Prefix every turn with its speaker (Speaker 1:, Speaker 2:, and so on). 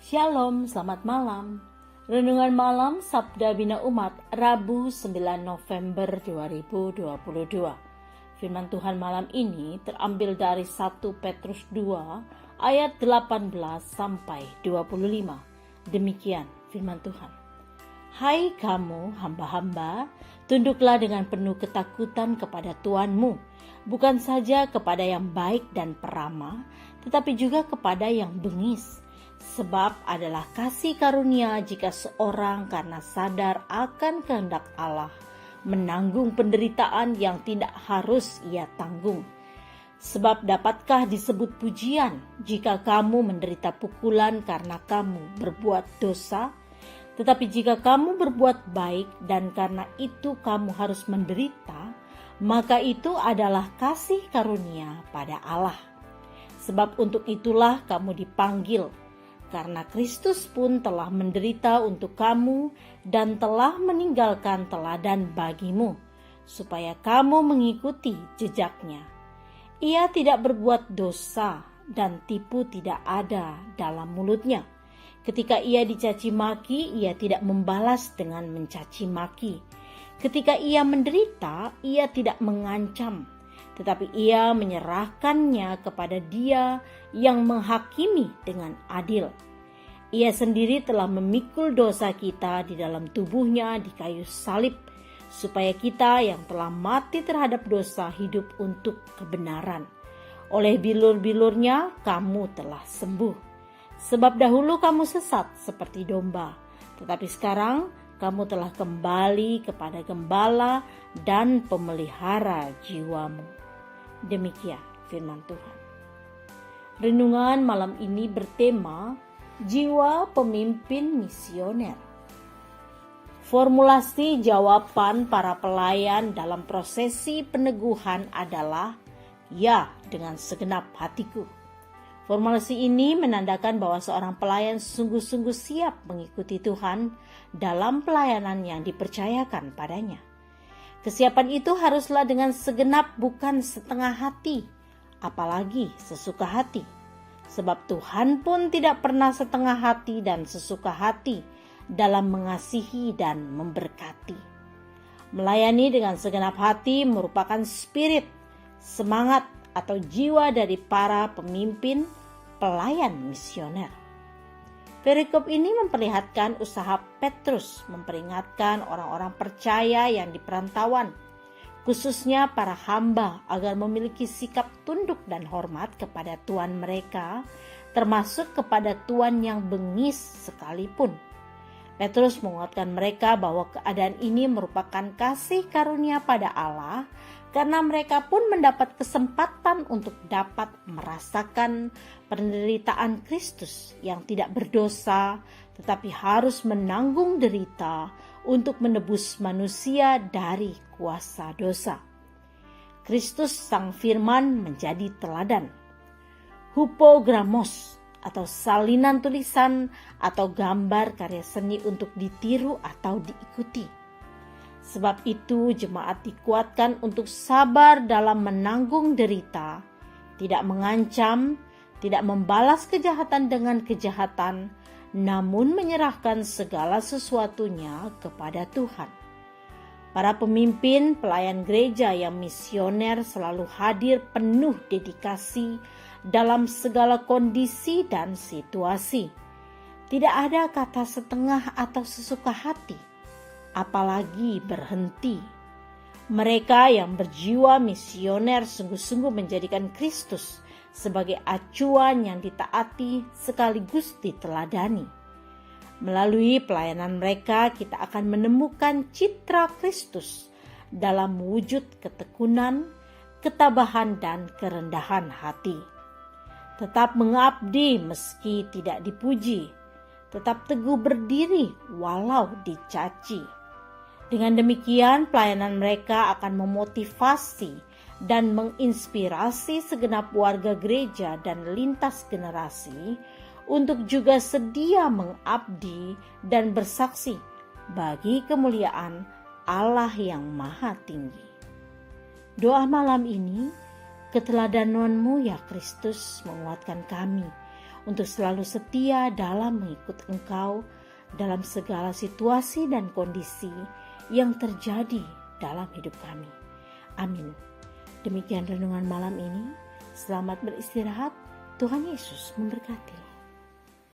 Speaker 1: Shalom, selamat malam. Renungan malam Sabda Bina Umat, Rabu 9 November 2022. Firman Tuhan malam ini terambil dari 1 Petrus 2 ayat 18 sampai 25. Demikian firman Tuhan. Hai kamu hamba-hamba, tunduklah dengan penuh ketakutan kepada Tuhanmu, bukan saja kepada yang baik dan peramah, tetapi juga kepada yang bengis. Sebab adalah kasih karunia jika seorang karena sadar akan kehendak Allah menanggung penderitaan yang tidak harus ia tanggung. Sebab dapatkah disebut pujian jika kamu menderita pukulan karena kamu berbuat dosa? Tetapi jika kamu berbuat baik dan karena itu kamu harus menderita, maka itu adalah kasih karunia pada Allah. Sebab untuk itulah kamu dipanggil, karena Kristus pun telah menderita untuk kamu dan telah meninggalkan teladan bagimu, supaya kamu mengikuti jejaknya. Ia tidak berbuat dosa dan tipu tidak ada dalam mulutnya. Ketika ia dicaci maki, ia tidak membalas dengan mencaci maki. Ketika ia menderita, ia tidak mengancam, tetapi ia menyerahkannya kepada Dia yang menghakimi dengan adil. Ia sendiri telah memikul dosa kita di dalam tubuhnya di kayu salib, supaya kita yang telah mati terhadap dosa hidup untuk kebenaran. Oleh bilur-bilurnya kamu telah sembuh. Sebab dahulu kamu sesat seperti domba, tetapi sekarang kamu telah kembali kepada gembala dan pemelihara jiwamu. Demikian firman Tuhan. Renungan malam ini bertema jiwa pemimpin misioner. Formulasi jawaban para pelayan dalam prosesi peneguhan adalah ya dengan segenap hatiku. Formulasi ini menandakan bahwa seorang pelayan sungguh-sungguh siap mengikuti Tuhan dalam pelayanan yang dipercayakan padanya. Kesiapan itu haruslah dengan segenap, bukan setengah hati, apalagi sesuka hati. Sebab Tuhan pun tidak pernah setengah hati dan sesuka hati dalam mengasihi dan memberkati. Melayani dengan segenap hati merupakan spirit, semangat atau jiwa dari para pemimpin pelayan misioner. Perikop ini memperlihatkan usaha Petrus memperingatkan orang-orang percaya yang di perantauan, khususnya para hamba, agar memiliki sikap tunduk dan hormat kepada Tuhan mereka, termasuk kepada Tuhan yang bengis sekalipun. Petrus menguatkan mereka bahwa keadaan ini merupakan kasih karunia pada Allah, karena mereka pun mendapat kesempatan untuk dapat merasakan penderitaan Kristus yang tidak berdosa, tetapi harus menanggung derita untuk menebus manusia dari kuasa dosa. Kristus Sang Firman menjadi teladan. Hupogramos atau salinan tulisan atau gambar karya seni untuk ditiru atau diikuti. Sebab itu jemaat dikuatkan untuk sabar dalam menanggung derita, tidak mengancam, tidak membalas kejahatan dengan kejahatan, namun menyerahkan segala sesuatunya kepada Tuhan. Para pemimpin pelayan gereja yang misioner selalu hadir penuh dedikasi dalam segala kondisi dan situasi. Tidak ada kata setengah atau sesuka hati, apalagi berhenti. Mereka yang berjiwa misioner sungguh-sungguh menjadikan Kristus sebagai acuan yang ditaati sekaligus diteladani. Melalui pelayanan mereka kita akan menemukan citra Kristus dalam wujud ketekunan, ketabahan dan kerendahan hati. Tetap mengabdi meski tidak dipuji, tetap teguh berdiri walau dicaci. Dengan demikian pelayanan mereka akan memotivasi dan menginspirasi segenap warga gereja dan lintas generasi untuk juga sedia mengabdi dan bersaksi bagi kemuliaan Allah yang Maha Tinggi. Doa malam ini, keteladananmu ya Kristus menguatkan kami untuk selalu setia dalam mengikut Engkau dalam segala situasi dan kondisi yang terjadi dalam hidup kami. Amin. Demikian renungan malam ini. Selamat beristirahat. Tuhan Yesus memberkati.